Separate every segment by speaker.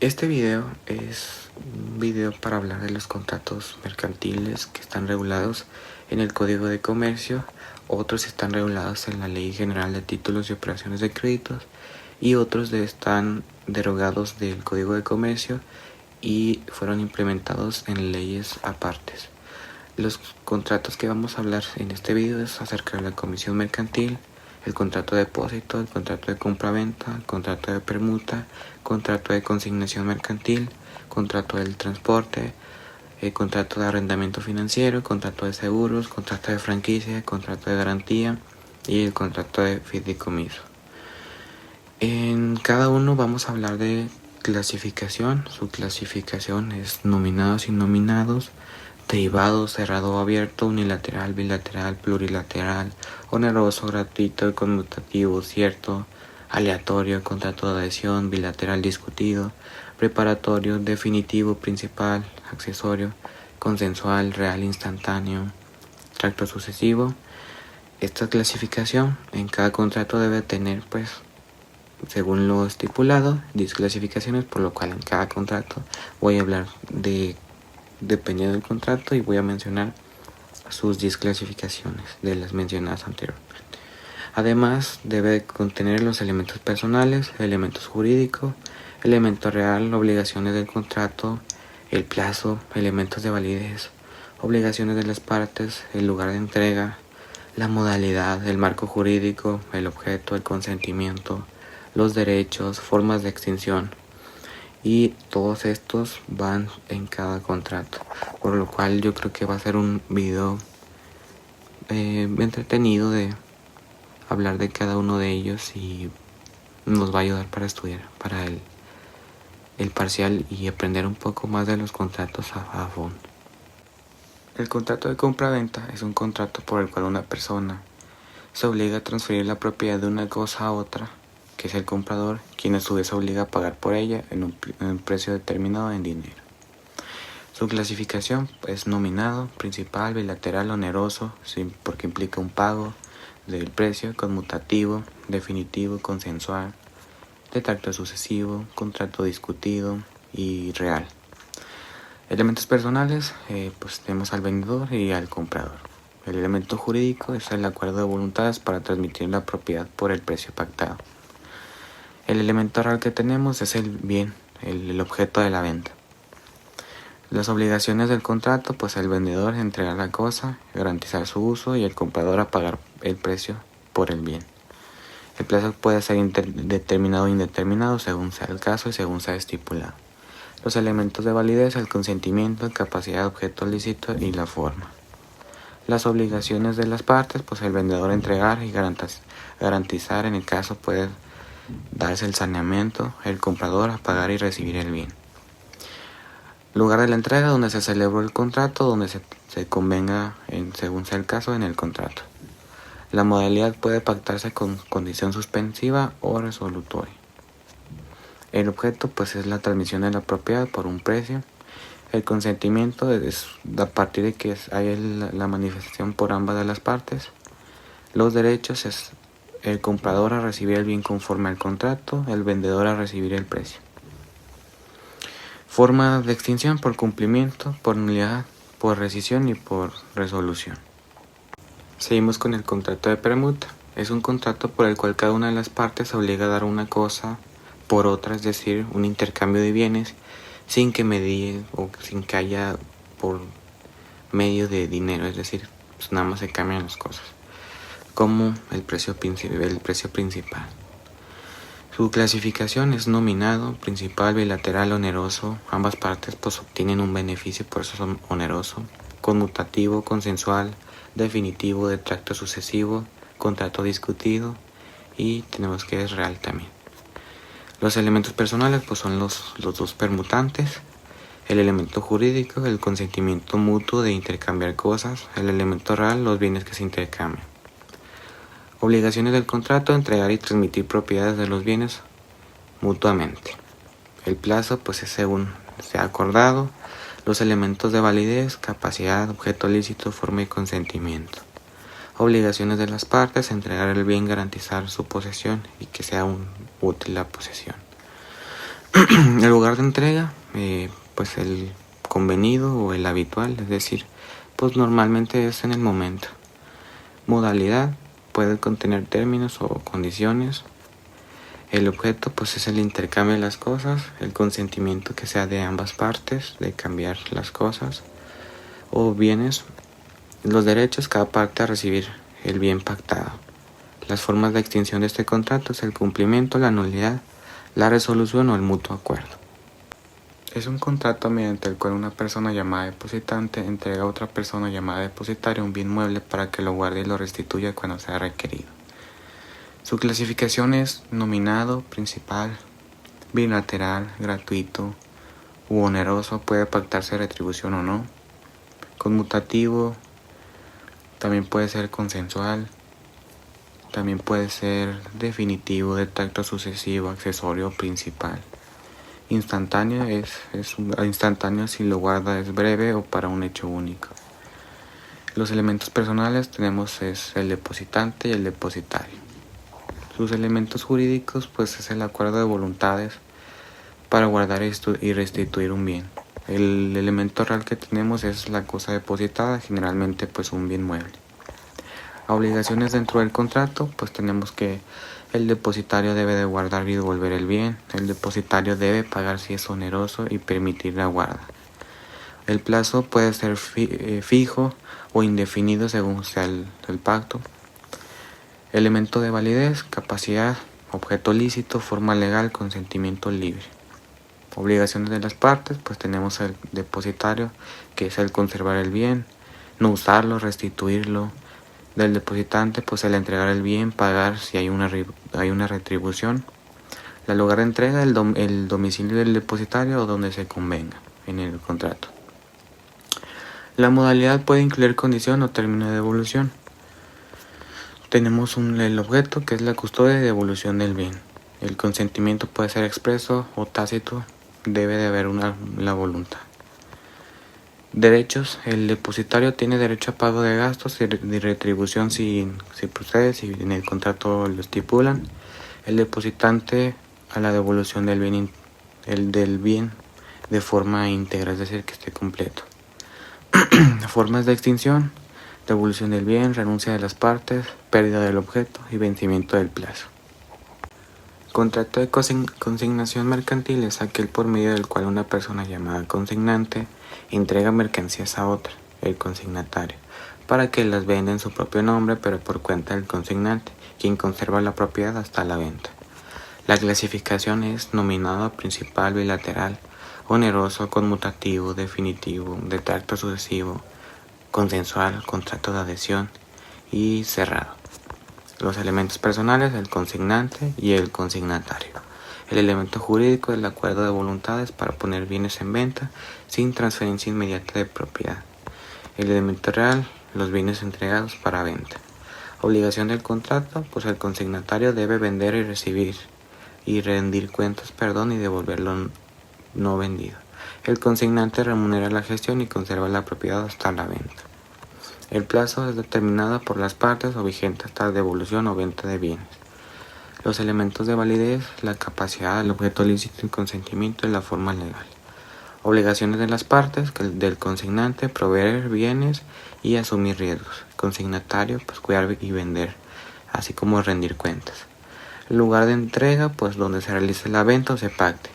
Speaker 1: Este video es un video para hablar de los contratos mercantiles que están regulados en el Código de Comercio, otros están regulados en la Ley General de Títulos y Operaciones de Créditos y otros están derogados del Código de Comercio y fueron implementados en leyes apartes. Los contratos que vamos a hablar en este video es acerca de la comisión mercantil, el contrato de depósito, el contrato de compra-venta, el contrato de permuta, contrato de consignación mercantil, contrato del transporte, el contrato de arrendamiento financiero, contrato de seguros, contrato de franquicia, contrato de garantía y el contrato de fideicomiso. En cada uno vamos a hablar de clasificación. Su clasificación es nominados y nominados, derivado, cerrado o abierto, unilateral, bilateral, plurilateral, oneroso, gratuito, conmutativo, cierto, aleatorio, contrato de adhesión, bilateral discutido, preparatorio, definitivo, principal, accesorio, consensual, real, instantáneo, tracto sucesivo. Esta clasificación en cada contrato debe tener, según lo estipulado, 10 clasificaciones, por lo cual en cada contrato voy a hablar dependiendo del contrato y voy a mencionar sus 10 clasificaciones de las mencionadas anteriormente. Además, debe contener los elementos personales, elementos jurídicos, elemento real, obligaciones del contrato, el plazo, elementos de validez, obligaciones de las partes, el lugar de entrega, la modalidad, el marco jurídico, el objeto, el consentimiento, los derechos, formas de extinción. Y todos estos van en cada contrato, por lo cual yo creo que va a ser un video entretenido de hablar de cada uno de ellos y nos va a ayudar para estudiar para el parcial y aprender un poco más de los contratos a fondo. El contrato de compra-venta es un contrato por el cual una persona se obliga a transferir la propiedad de una cosa a otra, que es el comprador, quien a su vez obliga a pagar por ella en un precio determinado en dinero. Su clasificación es nominado, principal, bilateral, oneroso, porque implica un pago del precio, conmutativo, definitivo, consensual, de tracto sucesivo, contrato discutido y real. Elementos personales, tenemos al vendedor y al comprador. El elemento jurídico es el acuerdo de voluntades para transmitir la propiedad por el precio pactado. El elemento real que tenemos es el bien, el objeto de la venta. Las obligaciones del contrato, el vendedor entregar la cosa, garantizar su uso y el comprador a pagar el precio por el bien. El plazo puede ser determinado o indeterminado según sea el caso y según sea estipulado. Los elementos de validez, el consentimiento, capacidad de objeto lícito y la forma. Las obligaciones de las partes, el vendedor entregar y garantizar, en el caso puede darse el saneamiento, el comprador a pagar y recibir el bien. Lugar de la entrega, donde se celebró el contrato, donde se convenga, según sea el caso, en el contrato. La modalidad puede pactarse con condición suspensiva o resolutoria. El objeto es la transmisión de la propiedad por un precio. El consentimiento es a partir de que haya la manifestación por ambas de las partes. Los derechos es el comprador a recibir el bien conforme al contrato, el vendedor a recibir el precio. Forma de extinción por cumplimiento, por nulidad, por rescisión y por resolución. Seguimos con el contrato de permuta. Es un contrato por el cual cada una de las partes se obliga a dar una cosa por otra, es decir, un intercambio de bienes sin que medie o sin que haya por medio de dinero, es decir, nada más se cambian las cosas, como el precio principal. Su clasificación es nominado, principal, bilateral, oneroso. Ambas partes obtienen un beneficio, por eso son oneroso. Conmutativo, consensual, definitivo, de tracto sucesivo, contrato discutido y tenemos que es real también. Los elementos personales son los dos permutantes. El elemento jurídico, el consentimiento mutuo de intercambiar cosas. El elemento real, los bienes que se intercambian. Obligaciones del contrato, entregar y transmitir propiedades de los bienes mutuamente. El plazo es según sea acordado. Los elementos de validez, capacidad, objeto lícito, forma y consentimiento. Obligaciones de las partes, entregar el bien, garantizar su posesión y que sea útil la posesión. El lugar de entrega, pues el convenido o el habitual, es decir, pues normalmente es en el momento. Modalidad puede contener términos o condiciones. El objeto pues es el intercambio de las cosas, el consentimiento que sea de ambas partes de cambiar las cosas o bienes. Los derechos, cada parte a recibir el bien pactado. Las formas de extinción de este contrato es el cumplimiento, la nulidad, la resolución o el mutuo acuerdo. Es un contrato mediante el cual una persona llamada depositante entrega a otra persona llamada depositaria un bien mueble para que lo guarde y lo restituya cuando sea requerido. Su clasificación es nominado, principal, bilateral, gratuito u oneroso, puede pactarse retribución o no, conmutativo, también puede ser consensual, también puede ser definitivo, de tracto sucesivo, accesorio o principal. Instantáneo instantáneo si lo guarda es breve o para un hecho único. Los elementos personales tenemos es el depositante y el depositario. Sus elementos jurídicos pues es el acuerdo de voluntades para guardar y restituir un bien. El elemento real que tenemos es la cosa depositada, generalmente pues un bien mueble. Obligaciones dentro del contrato, pues tenemos que el depositario debe de guardar y devolver el bien, el depositario debe pagar si es oneroso y permitir la guarda. El plazo puede ser fijo o indefinido según sea el pacto. Elemento de validez, capacidad, objeto lícito, forma legal, consentimiento libre. Obligaciones de las partes, pues tenemos el depositario, que es el conservar el bien, no usarlo, restituirlo. Del depositante, pues el entregar el bien, pagar si hay una retribución. El lugar de entrega, el domicilio del depositario o donde se convenga en el contrato. La modalidad puede incluir condición o término de devolución. Tenemos el objeto, que es la custodia y devolución del bien. El consentimiento puede ser expreso o tácito, debe de haber la voluntad. Derechos, el depositario tiene derecho a pago de gastos y retribución si procede, si en el contrato lo estipulan. El depositante a la devolución del bien de forma íntegra, es decir, que esté completo. Formas de extinción, devolución del bien, renuncia de las partes, pérdida del objeto y vencimiento del plazo. Contrato de consignación mercantil es aquel por medio del cual una persona llamada consignante entrega mercancías a otra, el consignatario, para que las venda en su propio nombre pero por cuenta del consignante, quien conserva la propiedad hasta la venta. La clasificación es nominado, principal, bilateral, oneroso, conmutativo, definitivo, de tracto sucesivo, consensual, contrato de adhesión y cerrado. Los elementos personales, el consignante y el consignatario. El elemento jurídico es el acuerdo de voluntades para poner bienes en venta sin transferencia inmediata de propiedad. El elemento real, los bienes entregados para venta. Obligación del contrato, pues el consignatario debe vender y recibir y rendir cuentas, y devolver lo no vendido. El consignante remunera la gestión y conserva la propiedad hasta la venta. El plazo es determinado por las partes o vigente hasta devolución o venta de bienes. Los elementos de validez, la capacidad, el objeto lícito, el consentimiento y la forma legal. Obligaciones de las partes, del consignante, proveer bienes y asumir riesgos. Consignatario, pues cuidar y vender, así como rendir cuentas. El lugar de entrega, pues donde se realice la venta o se pacte.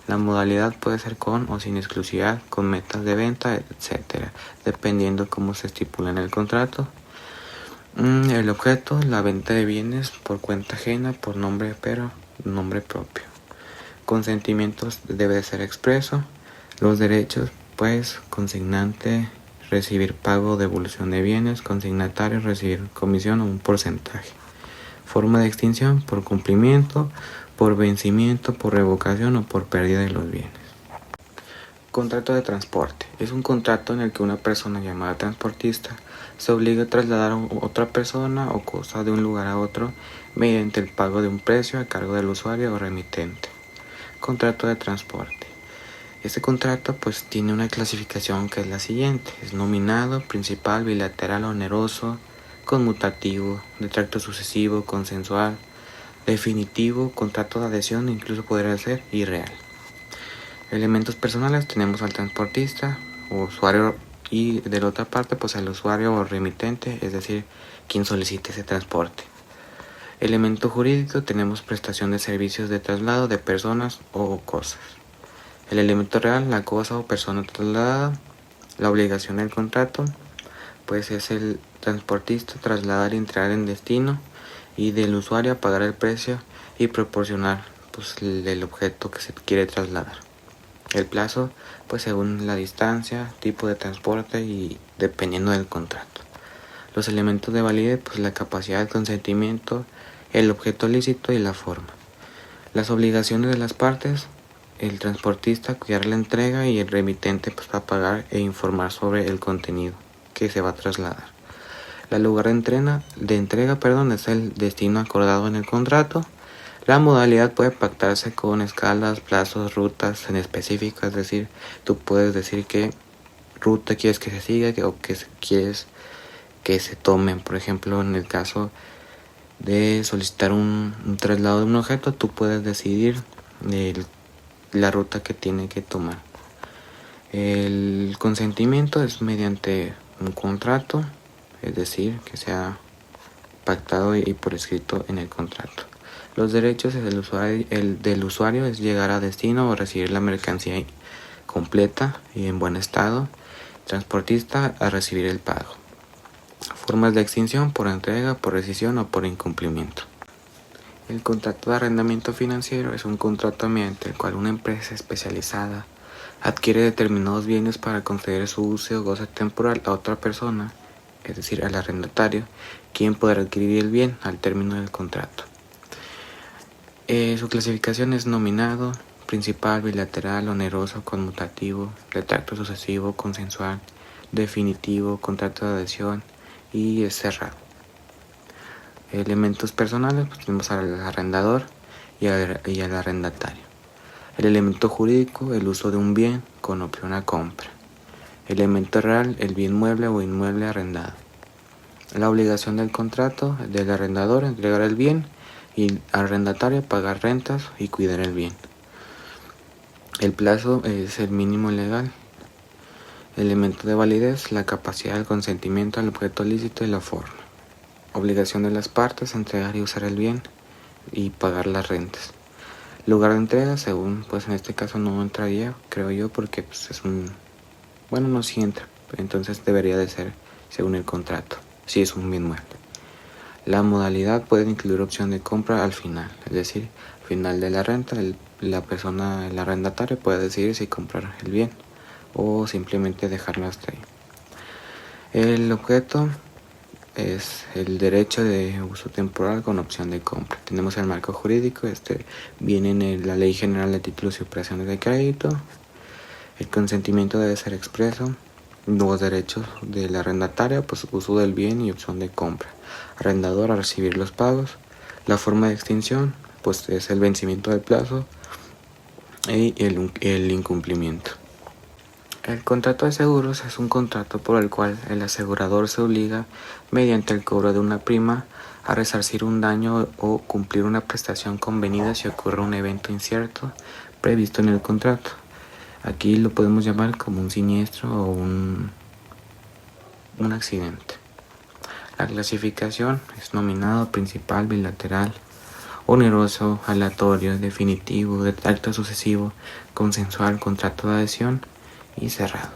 Speaker 1: La modalidad puede ser con o sin exclusividad, con metas de venta, etc., dependiendo cómo se estipula en el contrato. El objeto, la venta de bienes por cuenta ajena, por nombre propio. Consentimientos debe ser expreso. Los derechos, pues, consignante, recibir pago o devolución de bienes, consignatario, recibir comisión o un porcentaje. Forma de extinción, por cumplimiento, por vencimiento, por revocación o por pérdida de los bienes. Contrato de transporte. Es un contrato en el que una persona llamada transportista se obliga a trasladar a otra persona o cosa de un lugar a otro mediante el pago de un precio a cargo del usuario o remitente. Contrato de transporte. Este contrato pues tiene una clasificación que es la siguiente. Es nominado, principal, bilateral, oneroso, conmutativo, de tracto sucesivo, consensual, definitivo, contrato de adhesión, incluso podría ser irreal. Elementos personales tenemos al transportista o usuario y de la otra parte pues al usuario o remitente, es decir, quien solicite ese transporte. Elemento jurídico tenemos prestación de servicios de traslado de personas o cosas. El elemento real, la cosa o persona trasladada. La obligación del contrato pues es el transportista trasladar y entregar en destino y del usuario a pagar el precio y proporcionar pues el objeto que se quiere trasladar. El plazo pues según la distancia, tipo de transporte y dependiendo del contrato. Los elementos de validez pues la capacidad de consentimiento, el objeto lícito y la forma. Las obligaciones de las partes, el transportista cuidar la entrega y el remitente pues va a pagar e informar sobre el contenido que se va a trasladar. El lugar de entrega es el destino acordado en el contrato. La modalidad puede pactarse con escalas, plazos, rutas en específico, es decir, tú puedes decir qué ruta quieres que se siga o qué quieres que se tomen. Por ejemplo, en el caso de solicitar un traslado de un objeto, tú puedes decidir la ruta que tiene que tomar. El consentimiento es mediante un contrato, es decir, que sea pactado y por escrito en el contrato. Los derechos del usuario es llegar a destino o recibir la mercancía completa y en buen estado. Transportista a recibir el pago. Formas de extinción por entrega, por rescisión o por incumplimiento. El contrato de arrendamiento financiero es un contrato mediante el cual una empresa especializada adquiere determinados bienes para conceder su uso o goce temporal a otra persona, es decir, al arrendatario, quien podrá adquirir el bien al término del contrato. Su clasificación es nominado, principal, bilateral, oneroso, conmutativo, retracto sucesivo, consensual, definitivo, contrato de adhesión y es cerrado. Elementos personales, pues tenemos al arrendador y al arrendatario. El elemento jurídico, el uso de un bien con opción a compra. Elemento real, el bien mueble o inmueble arrendado. La obligación del contrato del arrendador, entregar el bien, y el arrendatario, pagar rentas y cuidar el bien. El plazo es el mínimo legal. Elemento de validez, la capacidad del consentimiento al objeto lícito y la forma. Obligación de las partes, entregar y usar el bien y pagar las rentas. Lugar de entrega, según, pues en este caso no entraría, creo yo, porque pues es no sí entra, entonces debería de ser según el contrato, si es un bien mueble. La modalidad puede incluir opción de compra al final, es decir, al final de la renta, el arrendatario puede decidir si comprar el bien o simplemente dejarlo hasta ahí. El objeto es el derecho de uso temporal con opción de compra. Tenemos el marco jurídico, viene en la Ley General de Títulos y Operaciones de Crédito. El consentimiento debe ser expreso. Los derechos del arrendatario, pues uso del bien y opción de compra. Arrendador a recibir los pagos. La forma de extinción, pues es el vencimiento del plazo y el incumplimiento. El contrato de seguros es un contrato por el cual el asegurador se obliga, mediante el cobro de una prima, a resarcir un daño o cumplir una prestación convenida si ocurre un evento incierto previsto en el contrato. Aquí lo podemos llamar como un siniestro o un accidente. La clasificación es nominado, principal, bilateral, oneroso, aleatorio, definitivo, de acto sucesivo, consensual, contrato de adhesión y cerrado.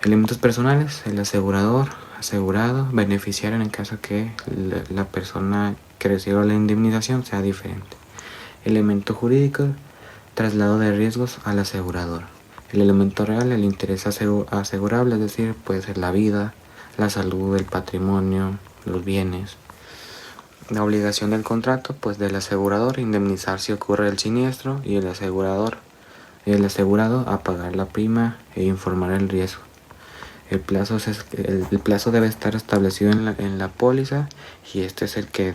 Speaker 1: Elementos personales, el asegurador, asegurado, beneficiario en el caso que la persona que reciba la indemnización sea diferente. Elemento jurídico, traslado de riesgos al asegurador. El elemento real, el interés asegurable, es decir, puede ser la vida, la salud, el patrimonio, los bienes. La obligación del contrato, pues del asegurador, indemnizar si ocurre el siniestro y el asegurado a pagar la prima e informar el riesgo. El plazo debe estar establecido en la póliza y este es el que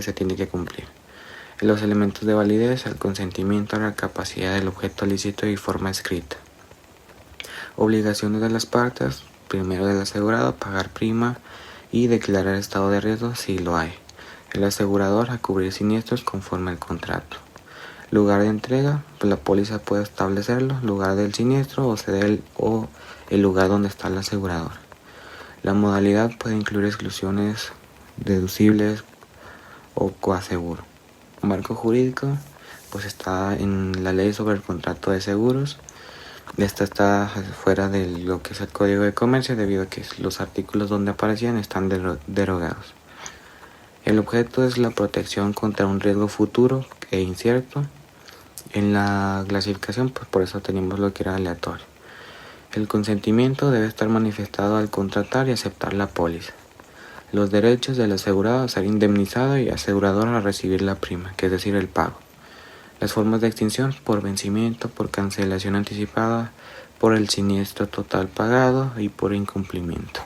Speaker 1: se tiene que cumplir. Los elementos de validez, el consentimiento, la capacidad del objeto lícito y forma escrita. Obligaciones de las partes, primero del asegurado, pagar prima y declarar estado de riesgo si lo hay. El asegurador a cubrir siniestros conforme al contrato. Lugar de entrega, pues la póliza puede establecerlo, lugar del siniestro o ceder el lugar donde está la aseguradora. La modalidad puede incluir exclusiones deducibles o coaseguro. Marco jurídico, pues está en la ley sobre el contrato de seguros. Esta está fuera de lo que es el Código de Comercio debido a que los artículos donde aparecían están derogados. El objeto es la protección contra un riesgo futuro e incierto. En la clasificación, pues por eso teníamos lo que era aleatorio. El consentimiento debe estar manifestado al contratar y aceptar la póliza. Los derechos del asegurado a ser indemnizado y asegurador a recibir la prima, que es decir, el pago. Las formas de extinción por vencimiento, por cancelación anticipada, por el siniestro total pagado y por incumplimiento.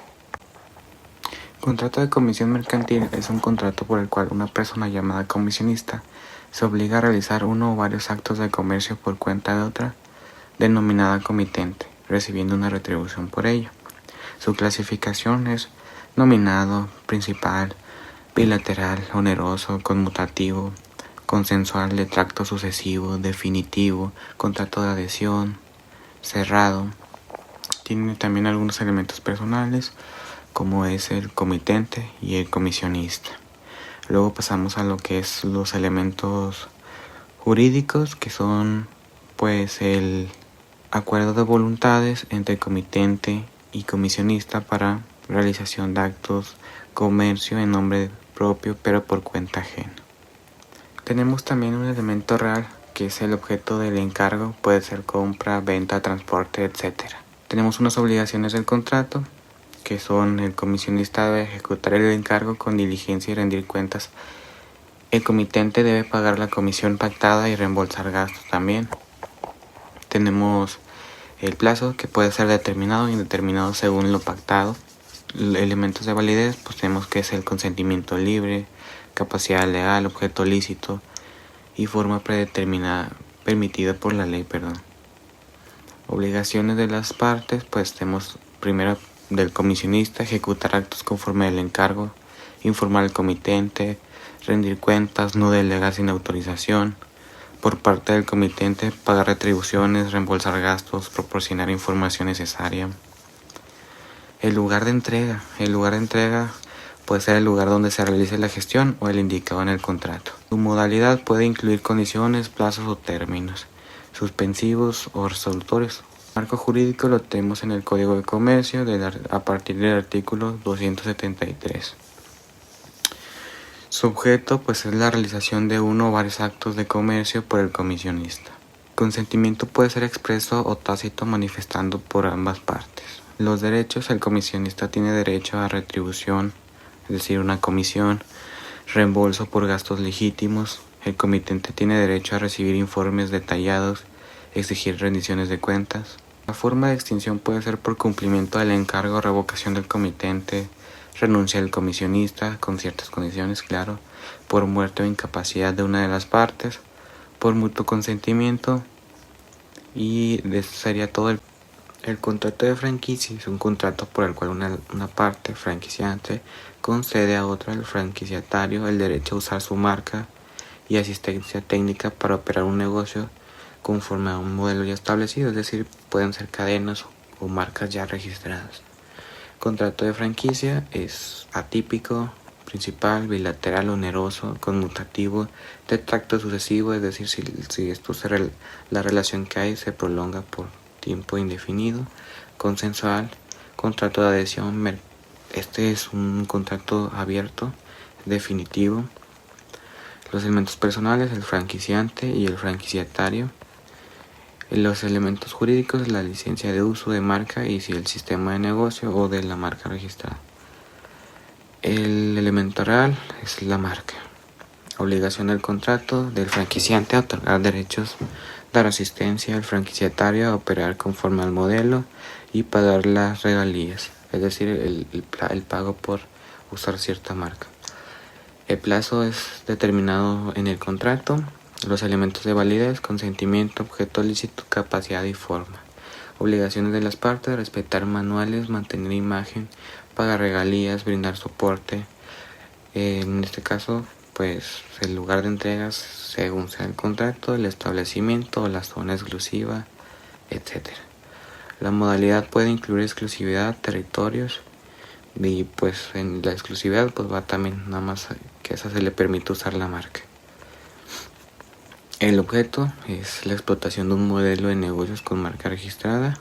Speaker 1: Contrato de comisión mercantil es un contrato por el cual una persona llamada comisionista se obliga a realizar uno o varios actos de comercio por cuenta de otra, denominada comitente, recibiendo una retribución por ello. Su clasificación es nominado, principal, bilateral, oneroso, conmutativo, consensual de tracto sucesivo, definitivo, contrato de adhesión, cerrado. Tiene también algunos elementos personales, como es el comitente y el comisionista. Luego pasamos a lo que es los elementos jurídicos, que son pues el acuerdo de voluntades entre comitente y comisionista para realización de actos comercio en nombre propio pero por cuenta ajena. Tenemos también un elemento real que es el objeto del encargo, puede ser compra, venta, transporte, etc. Tenemos unas obligaciones del contrato, que son: el comisionista debe ejecutar el encargo con diligencia y rendir cuentas. El comitente debe pagar la comisión pactada y reembolsar gastos también. Tenemos el plazo, que puede ser determinado o indeterminado según lo pactado. Elementos de validez, pues tenemos que es el consentimiento libre, capacidad legal, objeto lícito y forma predeterminada permitida por la ley, Obligaciones de las partes, pues tenemos primero del comisionista ejecutar actos conforme al encargo, informar al comitente, rendir cuentas, no delegar sin autorización. Por parte del comitente, pagar retribuciones, reembolsar gastos, proporcionar información necesaria. El lugar de entrega. El lugar de entrega puede ser el lugar donde se realice la gestión o el indicado en el contrato. Su modalidad puede incluir condiciones, plazos o términos, suspensivos o resolutorios. El marco jurídico lo tenemos en el Código de Comercio a partir del artículo 273. Su objeto pues es la realización de uno o varios actos de comercio por el comisionista. Consentimiento puede ser expreso o tácito, manifestando por ambas partes. Los derechos: el comisionista tiene derecho a retribución, es decir, una comisión, reembolso por gastos legítimos. El comitente tiene derecho a recibir informes detallados, exigir rendiciones de cuentas. La forma de extinción puede ser por cumplimiento del encargo, revocación del comitente, renuncia del comisionista, con ciertas condiciones, claro, por muerte o incapacidad de una de las partes, por mutuo consentimiento, y de eso sería todo. El contrato de franquicia es un contrato por el cual una parte franquiciante concede a otra, el franquiciatario, el derecho a usar su marca y asistencia técnica para operar un negocio conforme a un modelo ya establecido, es decir, pueden ser cadenas o marcas ya registradas. Contrato de franquicia es atípico, principal, bilateral, oneroso, conmutativo, de tracto sucesivo, es decir, si esto la relación que hay se prolonga por tiempo indefinido. Consensual, contrato de adhesión, este es un contrato abierto, definitivo. Los elementos personales: el franquiciante y el franquiciatario. Los elementos jurídicos: la licencia de uso de marca y si el sistema de negocio o de la marca registrada. El elemento real es la marca. Obligación del contrato del franquiciante a otorgar derechos, dar asistencia al franquiciatario a operar conforme al modelo y pagar las regalías, es decir, el pago por usar cierta marca. El plazo es determinado en el contrato. Los elementos de validez: consentimiento, objeto lícito, capacidad y forma. Obligaciones de las partes: respetar manuales, mantener imagen, pagar regalías, brindar soporte. En este caso, pues el lugar de entregas según sea el contrato, el establecimiento, la zona exclusiva, etc. La modalidad puede incluir exclusividad, territorios, y pues en la exclusividad pues va también nada más que esa se le permite usar la marca. El objeto es la explotación de un modelo de negocios con marca registrada.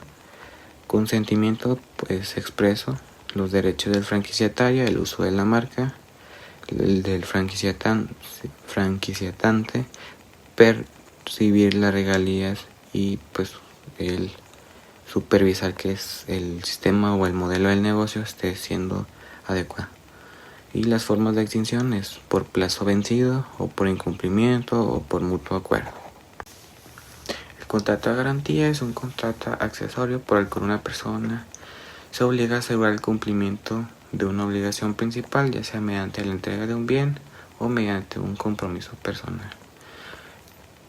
Speaker 1: Consentimiento pues expreso, los derechos del franquiciatario, el uso de la marca, el del franquiciatante, percibir las regalías y pues el supervisar que el sistema o el modelo del negocio esté siendo adecuado. Y las formas de extinción es por plazo vencido o por incumplimiento o por mutuo acuerdo. El contrato de garantía es un contrato accesorio por el cual una persona se obliga a asegurar el cumplimiento de una obligación principal, ya sea mediante la entrega de un bien o mediante un compromiso personal.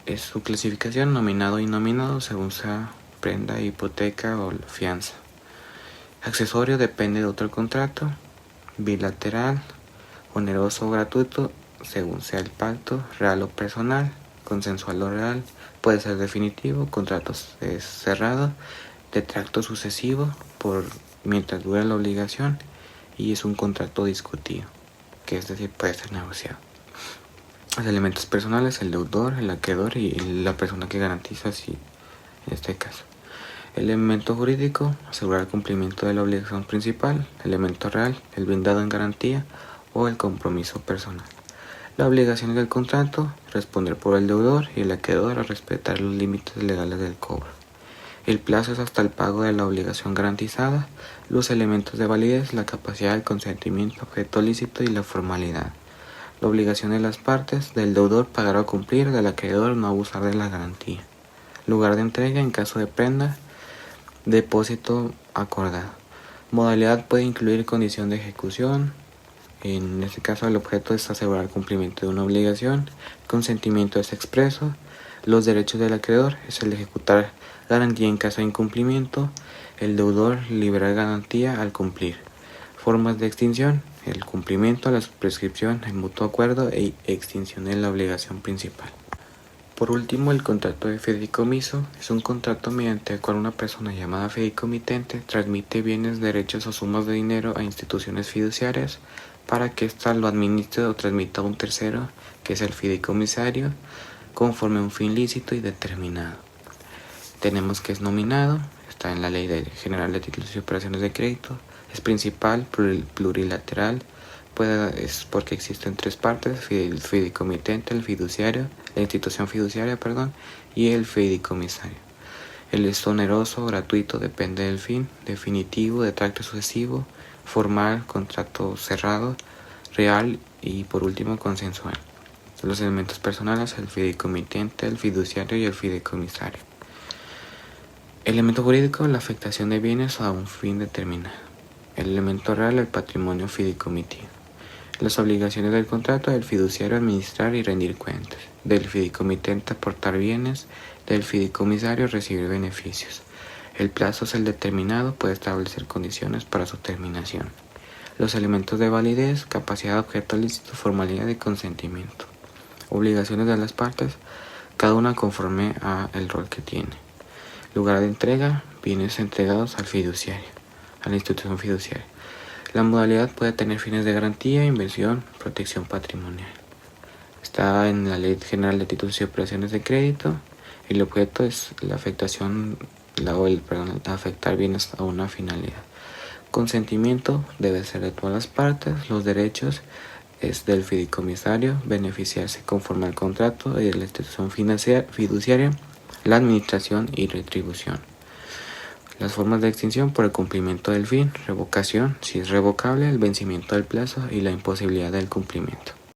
Speaker 1: Es su clasificación nominado y nominado según sea prenda, hipoteca o fianza. Accesorio depende de otro contrato, bilateral, oneroso o gratuito, según sea el pacto, real o personal, consensual o real, puede ser definitivo, contratos cerrado, de tracto sucesivo mientras dura la obligación y es un contrato discutido, que es decir puede ser negociado. Los elementos personales, el deudor, el acreedor y la persona que garantiza, si en este caso. Elemento jurídico, asegurar el cumplimiento de la obligación principal. Elemento real, el brindado en garantía o el compromiso personal. La obligación del contrato, responder por el deudor y el acreedor a respetar los límites legales del cobro. El plazo es hasta el pago de la obligación garantizada. Los elementos de validez, la capacidad del consentimiento, objeto lícito y la formalidad. La obligación de las partes, del deudor pagar o cumplir, del acreedor no abusar de la garantía. Lugar de entrega en caso de prenda, depósito acordado. Modalidad puede incluir condición de ejecución. En este caso el objeto es asegurar el cumplimiento de una obligación. Consentimiento es expreso. Los derechos del acreedor es el de ejecutar garantía en caso de incumplimiento. El deudor liberar garantía al cumplir. Formas de extinción: el cumplimiento, la prescripción, el mutuo acuerdo e extinción de la obligación principal. Por último, el contrato de fideicomiso es un contrato mediante el cual una persona llamada fideicomitente transmite bienes, derechos o sumas de dinero a instituciones fiduciarias para que ésta lo administre o transmita a un tercero, que es el fideicomisario, conforme a un fin lícito y determinado. Tenemos que es nominado, está en la Ley General de Títulos y Operaciones de Crédito, es principal, plurilateral, es porque existen tres partes: el fideicomitente, el fiduciario, la institución fiduciaria, y el fideicomisario. El es oneroso, gratuito, depende del fin, definitivo, de tracto sucesivo, formal, contrato cerrado, real y por último consensual. Los elementos personales: el fideicomitente, el fiduciario y el fideicomisario. Elemento jurídico: la afectación de bienes a un fin determinado. El elemento real: el patrimonio fideicomitido. Las obligaciones del contrato: del fiduciario administrar y rendir cuentas, del fideicomitente aportar bienes, del fideicomisario recibir beneficios. El plazo es el determinado, puede establecer condiciones para su terminación. Los elementos de validez: capacidad, objeto lícito, formalidad y consentimiento. Obligaciones de las partes, cada una conforme a el rol que tiene. Lugar de entrega: bienes entregados al fiduciario, a la institución fiduciaria. La modalidad puede tener fines de garantía, inversión, protección patrimonial. Está en la Ley General de Títulos y Operaciones de Crédito. El objeto es la afectación, afectar bienes a una finalidad. Consentimiento debe ser de todas las partes. Los derechos es del fideicomisario, beneficiarse conforme al contrato, y de la institución fiduciaria, la administración y retribución. Las formas de extinción: por el cumplimiento del fin, revocación, si es revocable, el vencimiento del plazo y la imposibilidad del cumplimiento.